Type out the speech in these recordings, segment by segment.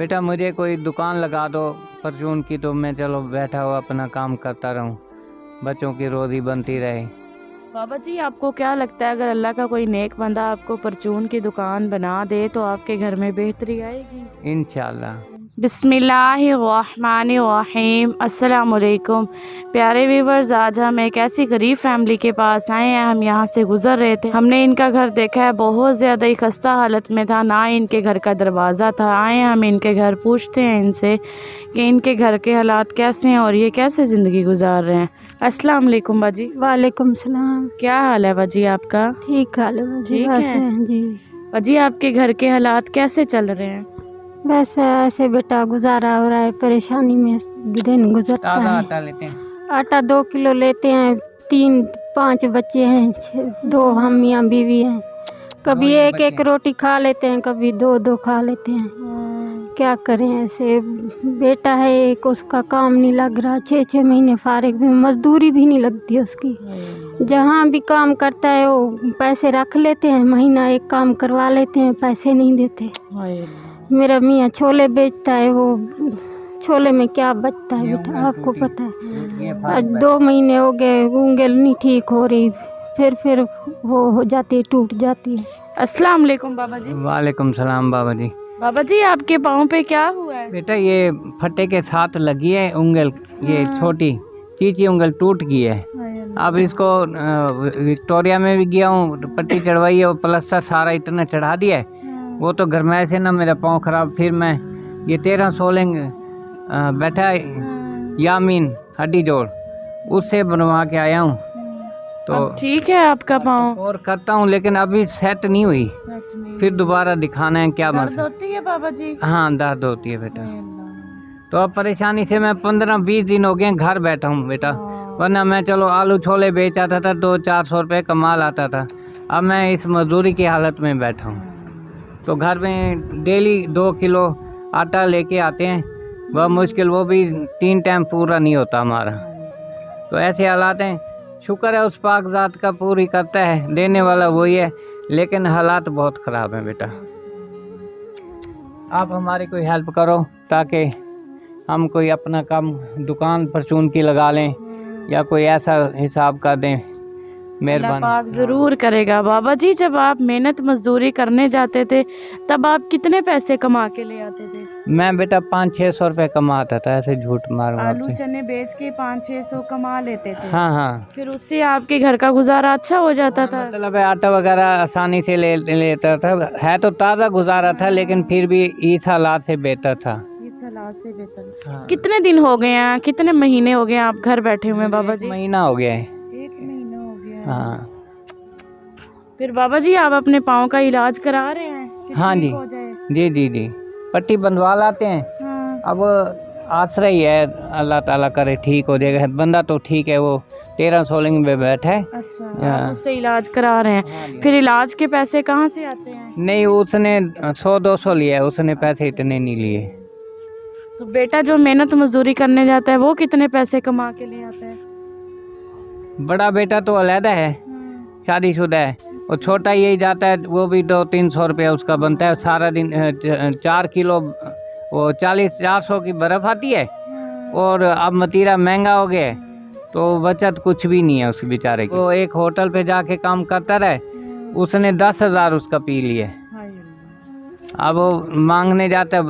बेटा मुझे कोई दुकान लगा दो परचून की, तो मैं चलो बैठा हुआ अपना काम करता रहूं, बच्चों की रोजी बनती रहे। बाबा जी, आपको क्या लगता है अगर अल्लाह का कोई नेक बंदा आपको परचून की दुकान बना दे तो आपके घर में बेहतरी आएगी? इंशाल्लाह। बिस्मिल्लाहिर्रहमानिर्रहीम। अस्सलाम वालेकुम प्यारे व्यूवर्स, आज हम एक ऐसी गरीब फैमिली के पास आए हैं। हम यहाँ से गुजर रहे थे, हमने इनका घर देखा है, बहुत ज़्यादा ही खस्ता हालत में था, ना इनके घर का दरवाज़ा था। आए हम इनके घर, पूछते हैं इनसे कि इनके घर के हालात कैसे हैं और ये कैसे ज़िंदगी गुजार रहे हैं। अस्सलाम वालेकुम बाजी। वालेकुम सलाम। क्या हाल है बाजी आपका? ठीक हाल है बाजी। ठीक है जी बाजी, आपके घर के हालात कैसे चल रहे हैं? बस ऐसे बेटा गुजारा हो रहा है, परेशानी में दिन गुजरता है। आटा लेते हैं, आटा 2 किलो लेते हैं। 3-5 बच्चे हैं, 2 हम मियाँ बीवी हैं। कभी एक एक रोटी खा लेते हैं, कभी 2-2 खा लेते हैं। क्या करें, ऐसे बेटा है एक, उसका काम नहीं लग रहा, 6-6 महीने फारिग में, मजदूरी भी नहीं लगती उसकी। जहाँ भी काम करता है वो पैसे रख लेते हैं, महीना एक काम करवा लेते हैं, पैसे नहीं देते। मेरा मियाँ छोले बेचता है, वो छोले में क्या बचता है बेटा, आपको पता है। आज 2 महीने हो गए, उंगल नहीं ठीक हो रही, फिर वो हो जाती है, टूट जाती है। अस्सलाम वालेकुम बाबा जी। वालेकुम सलाम बाबा जी। बाबा जी, आपके पाँव पे क्या हुआ है? बेटा ये फट्टे के साथ लगी है उंगल, ये छोटी चीची उंगल टूट गई है। अब इसको विक्टोरिया में भी गया हूँ, पट्टी चढ़वाई है, वो प्लास्टर सारा इतना चढ़ा दिया है, वो तो गरमाए से ना मेरा पाँव खराब। फिर मैं ये 13 सोलिंग बैठा यामीन हड्डी जोड़, उससे बनवा के आया हूँ। तो ठीक है आपका पाँव? और करता हूँ लेकिन अभी सेट नहीं हुई, फिर दोबारा दिखाना है। क्या दर्द होती है बाबा जी? हाँ दर्द होती है बेटा। तो अब परेशानी से मैं 15-20 दिन हो गए घर बैठा हूँ बेटा, वरना मैं चलो आलू छोले बेच आता था, 200-400 रुपये कमा लाता था। अब मैं इस मजदूरी की हालत में बैठा हूँ। तो घर में डेली 2 किलो आटा लेके आते हैं, वह मुश्किल, वो भी 3 टाइम पूरा नहीं होता हमारा। तो ऐसे हालात हैं, शुक्र है उस पाक ज़ात का, पूरी करता है, देने वाला वही है, लेकिन हालात बहुत ख़राब हैं बेटा। आप हमारी कोई हेल्प करो ताकि हम कोई अपना काम दुकान परचून की लगा लें या कोई ऐसा हिसाब कर दें, मेहरबानी। पाक ज़रूर करेगा। बाबा जी, जब आप मेहनत मजदूरी करने जाते थे तब आप कितने पैसे कमा के ले आते थे? मैं बेटा 500-600 रुपये कमाता था, ऐसे झूठ मार मार आलू चने बेच के 500-600 कमा लेते थे? हाँ हाँ। फिर उससे आपके घर का गुजारा अच्छा हो जाता था? मतलब आटा वगैरह आसानी से लेता था, है तो ताज़ा गुजारा था, लेकिन फिर भी इस हालात से बेहतर था। इस हालात से बेहतर। हाँ। कितने दिन हो गए हैं, कितने महीने हो गए आप घर बैठे हुए हैं बाबा जी? 1 महीना हो गया है। 1 महीना हो गया। हाँ। फिर बाबा जी, आप अपने पाँव का इलाज करा रहे हैं कि हाँ ठीक जी हो जाए? जी, पट्टी बंधवा लाते हैं। हाँ। अब आसरा ही है, अल्लाह ताला करे ठीक हो जाएगा। बंदा तो ठीक है, वो 13 सोलिंग में बैठा है। अच्छा, आप उससे इलाज करा रहे हैं। फिर इलाज के पैसे कहाँ से आते हैं? नहीं, उसने 100-200 लिया है, उसने पैसे इतने नहीं लिए। तो बेटा जो मेहनत मजदूरी करने जाता है वो कितने पैसे कमा के ले आता है? बड़ा बेटा तो अलहदा है, शादीशुदा है, और छोटा यही जाता है, वो भी 200-300 रुपया उसका बनता है सारा दिन। 4 किलो वो 40-400 की बर्फ़ आती है, और अब मतीरा महंगा हो गया है, तो बचत कुछ भी नहीं है उस बेचारे की। वो एक होटल पे जाके काम करता रहे, उसने 10,000 उसका पी लिए। अब वो मांगने जाता है,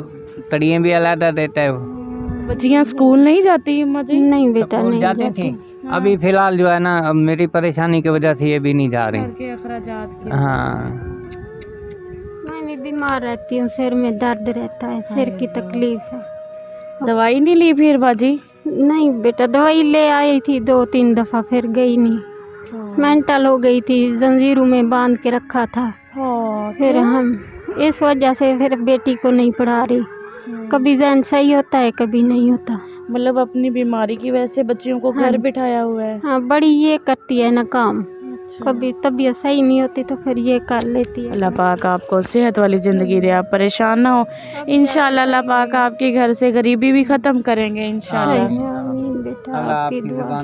तड़िए भी अलहदा देता है। वो बच्चियाँ स्कूल नहीं जाती? मजी नहीं बेटा, नहीं जाती थी, अभी फिलहाल जो है ना, अब मेरी परेशानी की वजह से ये भी नहीं जा रही। के अखराजात के। हाँ, मैं भी बीमार रहती हूँ, सिर में दर्द रहता है, सिर की तकलीफ है। दवाई नहीं ली फिर बाजी? नहीं बेटा, दवाई ले आई थी 2-3 दफ़ा, फिर गई नहीं। मेंटल हो गई थी, जंजीरों में बांध के रखा था। फिर हम इस वजह से फिर बेटी को नहीं पढ़ा रही। कभी जहन सही होता है, कभी नहीं होता। मतलब अपनी बीमारी की वजह से बच्चियों को घर बिठाया हुआ है? हाँ, बड़ी ये करती है ना काम। कभी तबीयत सही नहीं होती तो फिर ये कर लेती है। अल्लाह पाक आपको सेहत वाली ज़िंदगी दे, आप परेशान ना हो। इंशाल्लाह अल्लाह पाक आपके घर से गरीबी भी ख़त्म करेंगे इंशाल्लाह। आमीन बेटा, आपकी दुआ।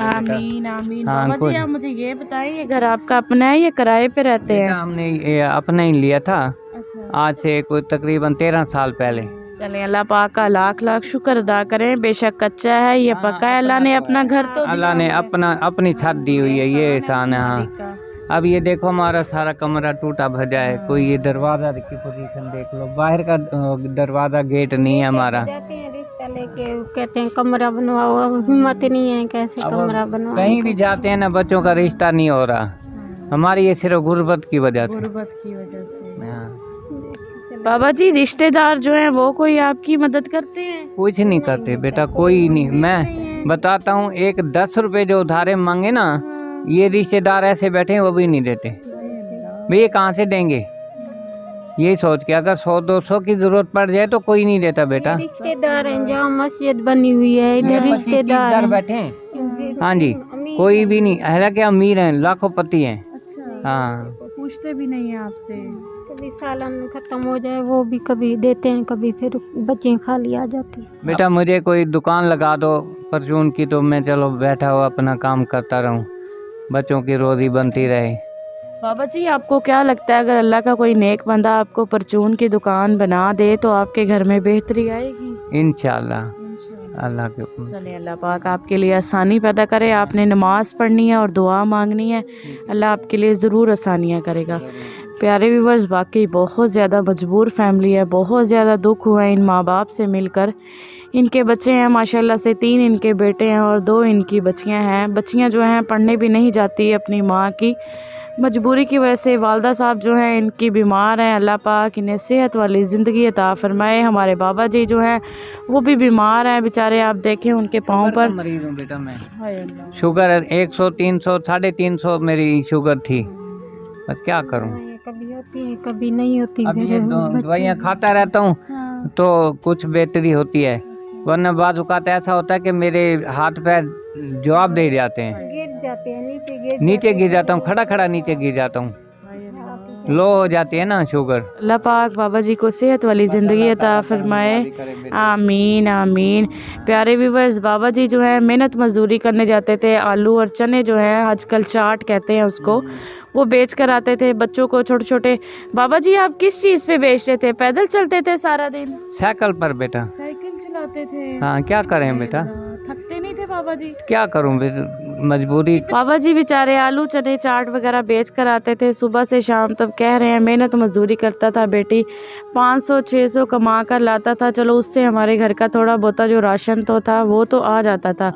आमीन आमीन। बाबा जी, आप मुझे ये बताइए, ये घर आपका अपना है या किराए पे रहते हैं? हमने ये अपना ही लिया था। अच्छा। आज से कोई तकरीबन 13 साल पहले। चले अल्लाह पाक का लाख लाख शुक्र अदा करें। बेशक कच्चा है, ये पक्का है। अल्लाह ने अपना घर तो अल्लाह ने अपनी छत दी हुई है, ये एहसान है। हाँ, अब ये देखो हमारा सारा कमरा टूटा भजा है। कोई ये दरवाजा की पोजीशन देख लो, बाहर का दरवाजा गेट नहीं है हमारा। जाते हैं रिश्ता लेके, वो कहते हैं कमरा बनवाओ, अब हिम्मत नहीं है कैसे कमरा बनवाओ। कहीं भी जाते हैं ना, बच्चों का रिश्ता नहीं हो रहा। हमारी ये सिर्फ गुर्बत की वजह से। हाँ। बाबा जी रिश्तेदार जो हैं वो कोई आपकी मदद करते हैं? कुछ नहीं करते बेटा, कोई नहीं। मैं बताता हूँ, एक 10 रुपए जो उधारे मांगे ना, ये रिश्तेदार ऐसे बैठे हैं वो भी नहीं देते। भैया कहाँ से देंगे? यही सोच के अगर 100-200 की जरूरत पड़ जाए तो कोई नहीं देता बेटा। रिश्तेदार हैं, जहाँ मस्जिद बनी हुई है इधर रिश्तेदार हैं। बैठे हैं। हाँ जी, कोई भी नहीं। हालांकि अमीर हैं, लाखों पति हैं। हाँ, पूछते भी नहीं है आपसे? कभी सालन खत्म हो जाए वो भी कभी देते हैं, कभी फिर बच्चे खाली आ जाती है। बेटा मुझे कोई दुकान लगा दो परचून की, तो मैं चलो बैठा हुआ अपना काम करता रहूं, बच्चों की रोजी बनती रहे। बाबा जी आपको क्या लगता है, अगर अल्लाह का कोई नेक बंदा आपको परचून की दुकान बना दे तो आपके घर में बेहतरी आएगी? इंशाल्लाह, अल्लाह के हुक्म। चलिए अल्लाह पाक आपके लिए आसानी पैदा करे। आपने नमाज पढ़नी है और दुआ मांगनी है, अल्लाह आपके लिए ज़रूर आसानियाँ करेगा। प्यारे व्यूवर्स, बाकी बहुत ज़्यादा मजबूर फैमिली है, बहुत ज़्यादा दुख हुआ है इन माँ बाप से मिलकर। इनके बच्चे हैं माशाल्लाह से, 3 इनके बेटे हैं और 2 इनकी बच्चियां हैं। बच्चियां जो हैं पढ़ने भी नहीं जाती अपनी माँ की मजबूरी की वजह से। वालदा साहब जो हैं इनकी बीमार हैं, अल्लाह पाक इन्हें सेहत वाली ज़िंदगी अता फरमाए। हमारे बाबा जी जो हैं वो भी बीमार हैं बेचारे, आप देखें उनके पाँव पर। मरीज हूँ बेटा मैं, शुगर 100, 300, 350 मेरी शुगर थी। बस क्या करूँ, कभी होती है कभी नहीं होती। अब ये दवाइयाँ खाता रहता हूँ तो कुछ बेहतरी होती है, वरना बाज़ औक़ात ऐसा होता है कि मेरे हाथ पैर जवाब दे जाते हैं, गिर जाते हैं, नीचे गिर जाता हूँ, खड़ा खड़ा नीचे गिर जाता हूँ, लो हो जाती है ना शुगर। अल्लाह पाक बाबा जी को सेहत वाली ज़िंदगी अता फरमाए, आमीन आमीन। प्यारे व्यूवर्स, बाबा जी जो है मेहनत मजदूरी करने जाते थे। आलू और चने जो है आजकल चाट कहते हैं उसको, वो बेच कर आते थे बच्चों को छोटे छोटे। बाबा जी आप किस चीज़ पे बेचते थे? पैदल चलते थे सारा दिन? साइकिल पर बेटा। साइकिल चलाते थे? हाँ, क्या करें बेटा, थकते नहीं थे बाबा जी? क्या करूं, मजबूरी। बाबा जी बेचारे आलू चने चाट वगैरह बेच कर आते थे सुबह से शाम तक। कह रहे हैं मेहनत मजदूरी करता था बेटी, 500-600 कमा कर लाता था। चलो उससे हमारे घर का थोड़ा बहुत जो राशन तो था वो तो आ जाता था,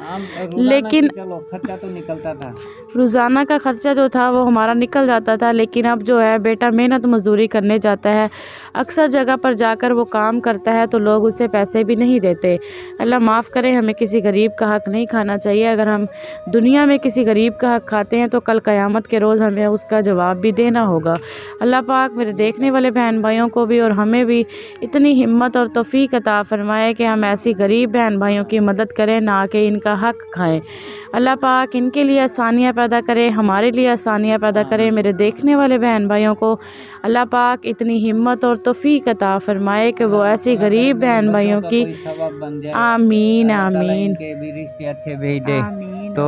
लेकिन चलो खर्चा तो निकलता था। रोज़ाना का खर्चा जो था वो हमारा निकल जाता था। लेकिन अब जो है बेटा मेहनत मजदूरी करने जाता है, अक्सर जगह पर जाकर वो काम करता है तो लोग उसे पैसे भी नहीं देते। अल्लाह माफ़ करे, हमें किसी गरीब का हक़ नहीं खाना चाहिए। अगर हम दुनिया में किसी गरीब का हक़ खाते हैं तो कल क़यामत के रोज़ हमें उसका जवाब भी देना होगा। अल्लाह पाक मेरे देखने वाले बहन भाइयों को भी और हमें भी इतनी हिम्मत और तौफ़ीक अता फ़रमाए कि हम ऐसी गरीब बहन भाइयों की मदद करें, ना कि इनका हक़ खाएँ। अल्लाह पाक इनके लिए आसानियाँ पैदा करे, हमारे लिए आसानियाँ पैदा करे। मेरे देखने वाले बहन भाइयों को अल्लाह पाक इतनी हिम्मत और तौफ़ीक अता फ़रमाए कि वो ऐसी गरीब बहन भाइयों की, आमीन आमीन, अच्छे भेज दे तो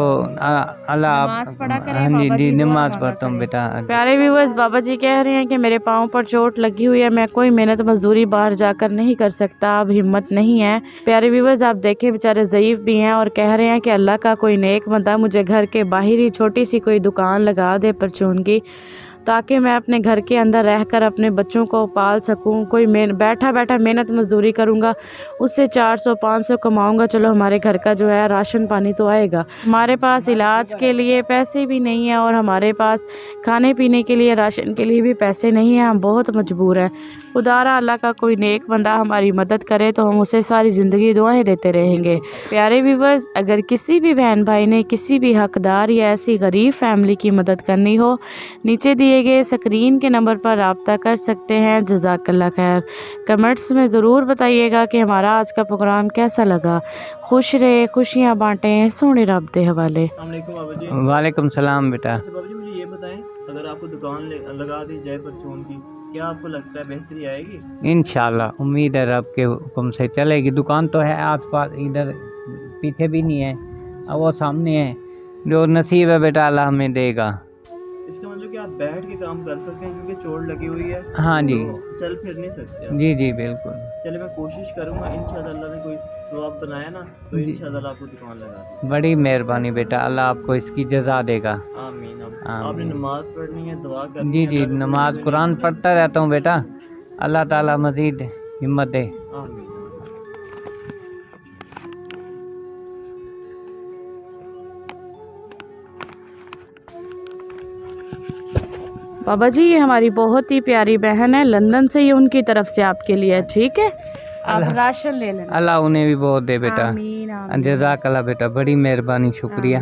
अल्लाह। हाँ जी, नमाज पढ़ता हूँ बेटा। प्यारे व्यूअर्स, बाबा जी कह रहे हैं कि मेरे पाँव पर चोट लगी हुई है, मैं कोई मेहनत मजदूरी बाहर जाकर नहीं कर सकता, अब हिम्मत नहीं है। प्यारे व्यूअर्स, आप देखें बेचारे ज़ईफ़ भी हैं और कह रहे हैं कि अल्लाह का कोई नेक बंदा मुझे घर के बाहर ही छोटी सी कोई दुकान लगा दे परचून की, ताकि मैं अपने घर के अंदर रहकर अपने बच्चों को पाल सकूं। कोई बैठा बैठा मेहनत मजदूरी करूंगा, उससे 400-500 कमाऊंगा, चलो हमारे घर का जो है राशन पानी तो आएगा। हमारे पास इलाज के लिए पैसे भी नहीं है और हमारे पास खाने पीने के लिए राशन के लिए भी पैसे नहीं हैं, हम बहुत मजबूर हैं। खुदारा अल्लाह का कोई नेक बंदा हमारी मदद करे तो हम उसे सारी ज़िंदगी दुआएं देते रहेंगे। प्यारे व्यूवर्स, अगर किसी भी बहन भाई ने किसी भी हकदार या ऐसी गरीब फैमिली की मदद करनी हो, नीचे दिए गए स्क्रीन के नंबर पर रब्ता कर सकते हैं। जज़ाकल्लाह खैर। कमेंट्स में ज़रूर बताइएगा कि हमारा आज का प्रोग्राम कैसा लगा। खुश रहे, खुशियाँ बाँटें, सोने रब दे हवाले। वालेकुम सलाम बेटा। बाबा जी मुझे ये बताएं, अगर आपको दुकान लगा दी जाए परचून की, क्या आपको लगता है बेहतरी आएगी? इंशाल्लाह, उम्मीद है रब के हुक्म से चलेगी। दुकान तो है आसपास, इधर पीछे भी नहीं है, अब वो सामने है। जो नसीब है बेटा अल्लाह हमें देगा। इसका मतलब कि आप बैठ के काम कर सकते हैं क्योंकि चोट लगी हुई है? हाँ जी, तो चल फिर नहीं सकते आप। जी जी बिल्कुल। चले मैं कोशिश करूंगा, इंशाल्लाह अल्लाह ने कोई सवाब बनाया ना तो जी। इंशाल्लाह आपको दुकान लगा दूं। बड़ी मेहरबानी बेटा, अल्लाह आपको इसकी जज़ा देगा। आमीन। आपने आमीन। नमाज पढ़नी है, दुआ करनी जी है, जी, अल्लाह के नमाज करीब में कुरान नहीं पढ़ता रहता हूँ बेटा, अल्लाह ताला मज़ीद हिम्मत दे। आमीन। बाबा जी ये हमारी बहुत ही प्यारी बहन है, लंदन से ही उनकी तरफ से आपके लिए, ठीक है? आप राशन ले लेना। अल्लाह उन्हें भी बहुत दे बेटा। आमीन आमीन। जज़ाकल्लाह बेटा, बड़ी मेहरबानी, शुक्रिया।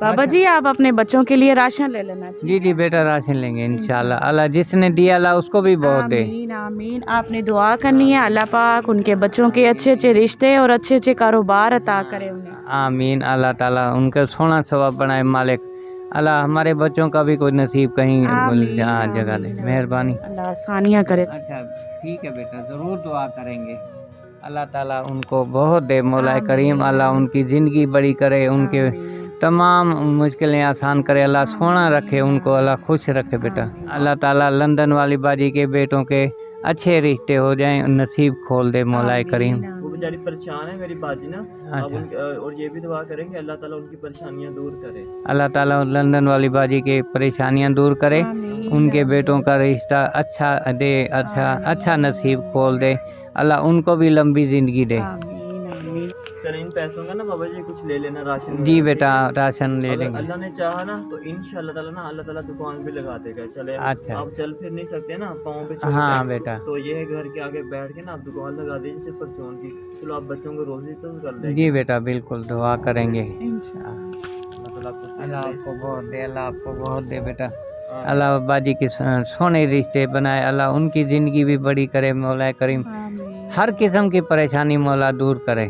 बाबा जी आप अपने बच्चों के लिए राशन ले लेना। जी जी बेटा, राशन लेंगे इंशाल्लाह। अल्लाह जिसने दिया अल्लाह उसको भी बहुत दे। आमीन आमीन। आपने दुआ करनी है, अल्लाह पाक उनके बच्चों के अच्छे अच्छे रिश्ते और अच्छे अच्छे कारोबार अता करे उन्हें। आमीन। अल्लाह ताला उनका सोना सवाब बनाए मालिक। अल्लाह हमारे बच्चों का भी कोई नसीब कहीं जगह दे, मेहरबानी। अल्लाह आसानियाँ करे। अच्छा ठीक है बेटा, ज़रूर दुआ करेंगे। अल्लाह ताला उनको बहुत दे मौला करीम, अल्लाह उनकी ज़िंदगी बड़ी करे, उनके तमाम मुश्किलें आसान करे, अल्लाह सोना रखे उनको, अल्लाह खुश रखे बेटा। अल्लाह ताला लंदन वाली बाजी के बेटों के अच्छे रिश्ते हो जाएं, नसीब खोल दे मौला करीम। वो बेचारी परेशान है मेरी बाजी ना। आप अच्छा। और ये भी दुआ करेंगे अल्लाह ताला उनकी परेशानियां दूर करे। अल्लाह ताला लंदन वाली बाजी के परेशानियां दूर करे, उनके बेटों का रिश्ता अच्छा दे, अच्छा नसीब खोल दे, अल्लाह उनको भी लंबी ज़िंदगी दे। चले इन पैसों का ना बाबा जी कुछ ले लेना, राशन जी वगैरह, बेटा ठीक है? राशन ले अगर लेंगे। अल्लाह ने चाहा ना तो इंशाल्लाह ताला ना अल्लाह ताला दुकान भी लगा देगा। चले अच्छा। आप चल फिर नहीं सकते ना, पाँव पे चोट हाँ है, बेटा। तो ये है घर के आगे बैठ के ना आप दुकान लगा दीजिए सिर्फ परचून की। चलो आप बच्चों को रोजी तो कर लेंगे। जी बेटा बिल्कुल दुआ करेंगे। मतलब अल्लाह आपको बहुत दे, अल्लाह आपको बहुत दे बेटा। अल्लाह बाजी के सोने रिश्ते बनाए, अल्लाह उनकी ज़िंदगी भी बड़ी करे मौला करीम, हर किस्म की परेशानी मौला दूर करे।